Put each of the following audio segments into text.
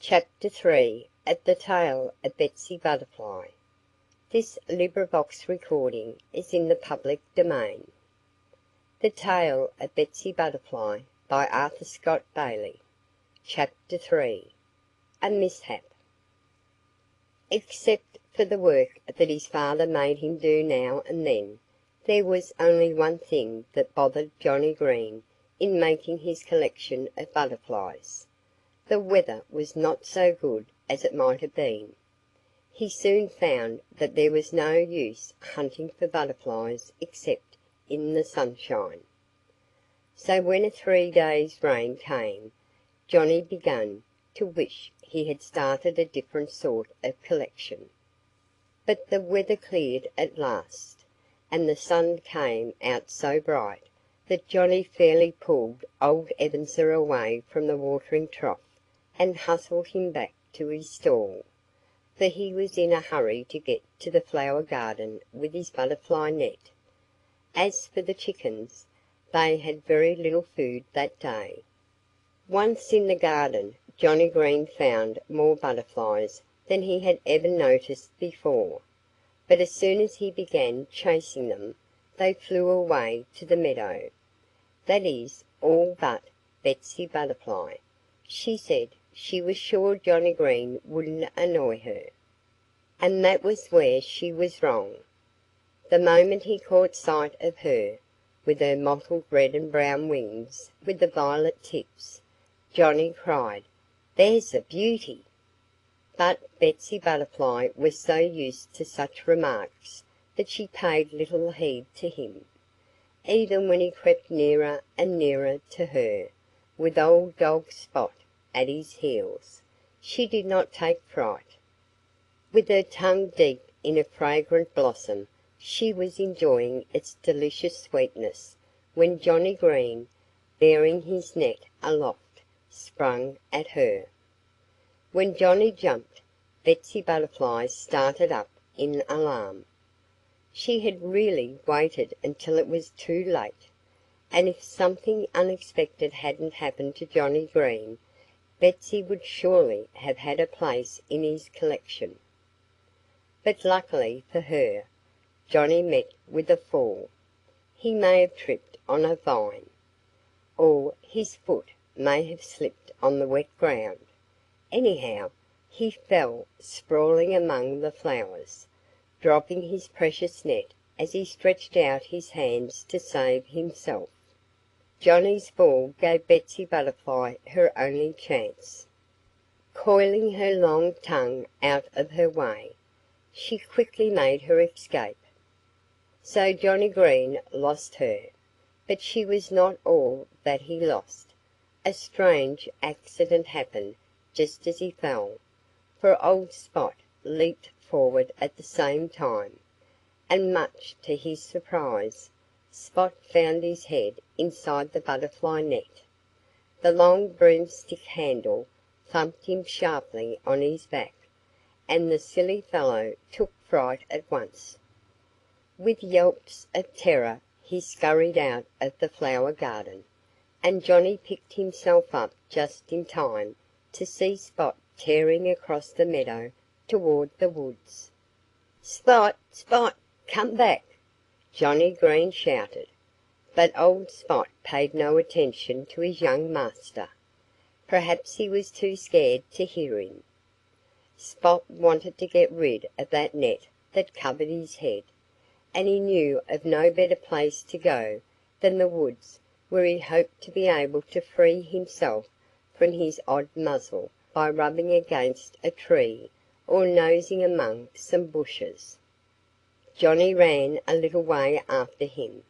Chapter 3 of The Tale of Betsy Butterfly. This recording is in the public domain. The Tale of Betsy Butterfly by Arthur Scott Bailey. Chapter 3. A Mishap. Except for the work that his father made him do now and then, there was only one thing that bothered Johnnie Green in making his collection of butterflies. The weather was not so good as it might have been. He soon found that there was no use hunting for butterflies except in the sunshine. So when a 3 days' rain came, Johnnie began to wish he had started a different sort of collection. But the weather cleared at last, and the sun came out so bright that Johnnie fairly pulled old Ebenezer away from the watering trough and hustled him back to his stall, for he was in a hurry to get to the flower garden with his butterfly net. As for the chickens, they had very little food that day. Once in the garden, Johnnie Green found more butterflies than he had ever noticed before, but as soon as he began chasing them, they flew away to the meadow. That is, all but Betsy Butterfly. She said she was sure Johnnie Green wouldn't annoy her. And that was where she was wrong. The moment he caught sight of her, with her mottled red and brown wings with the violet tips, Johnnie cried, "There's a beauty!" But Betsy Butterfly was so used to such remarks that she paid little heed to him. Even when he crept nearer and nearer to her, with old dog Spot at his heels, she did not take fright. With her tongue deep in a fragrant blossom, she was enjoying its delicious sweetness when Johnnie Green, bearing his net aloft, sprang at her. When Johnnie jumped, Betsy Butterfly started up in alarm. She had really waited until it was too late, and if something unexpected hadn't happened to Johnnie Green, Betsy would surely have had a place in his collection. But luckily for her, Johnnie met with a fall. He may have tripped on a vine, or his foot may have slipped on the wet ground. Anyhow, he fell sprawling among the flowers, dropping his precious net as he stretched out his hands to save himself. Johnnie's fall gave Betsy Butterfly her only chance. Coiling her long tongue out of her way, she quickly made her escape. So Johnnie Green lost her, but she was not all that he lost. A strange accident happened just as he fell, for old Spot leaped forward at the same time, and much to his surprise, Spot found his head inside the butterfly net. The long broomstick handle thumped him sharply on his back, and the silly fellow took fright at once. With yelps of terror he scurried out of the flower garden, and Johnnie picked himself up just in time to see Spot tearing across the meadow toward the woods. "Spot! Spot! Come back!" Johnnie Green shouted. But old Spot paid no attention to his young master. Perhaps he was too scared to hear him. Spot wanted to get rid of that net that covered his head, and he knew of no better place to go than the woods, where he hoped to be able to free himself from his odd muzzle by rubbing against a tree or nosing among some bushes. Johnnie ran a little way after him,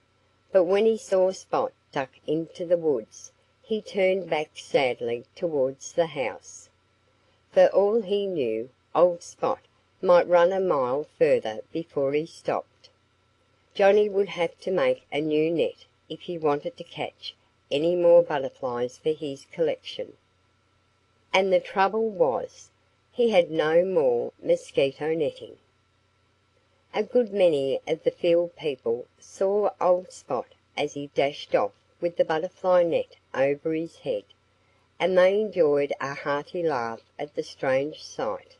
but when he saw Spot duck into the woods he turned back sadly towards the house. For all he knew, old Spot might run a mile further before he stopped. Johnnie would have to make a new net if he wanted to catch any more butterflies for his collection. And the trouble was, he had no more mosquito netting. A good many of the field people saw old Spot as he dashed off with the butterfly net over his head, and they enjoyed a hearty laugh at the strange sight.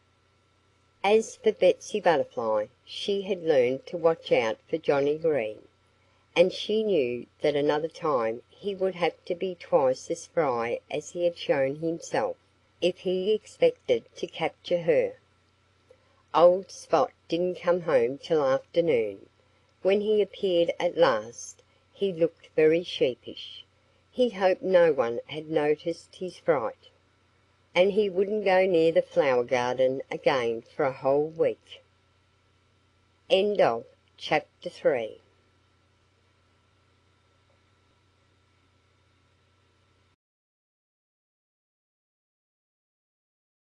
As for Betsy Butterfly, she had learned to watch out for Johnnie Green. And she knew that another time he would have to be twice as spry as he had shown himself, if he expected to capture her. Old Spot didn't come home till afternoon. When he appeared at last, he looked very sheepish. He hoped no one had noticed his fright. And he wouldn't go near the flower garden again for a whole week. Chapter 3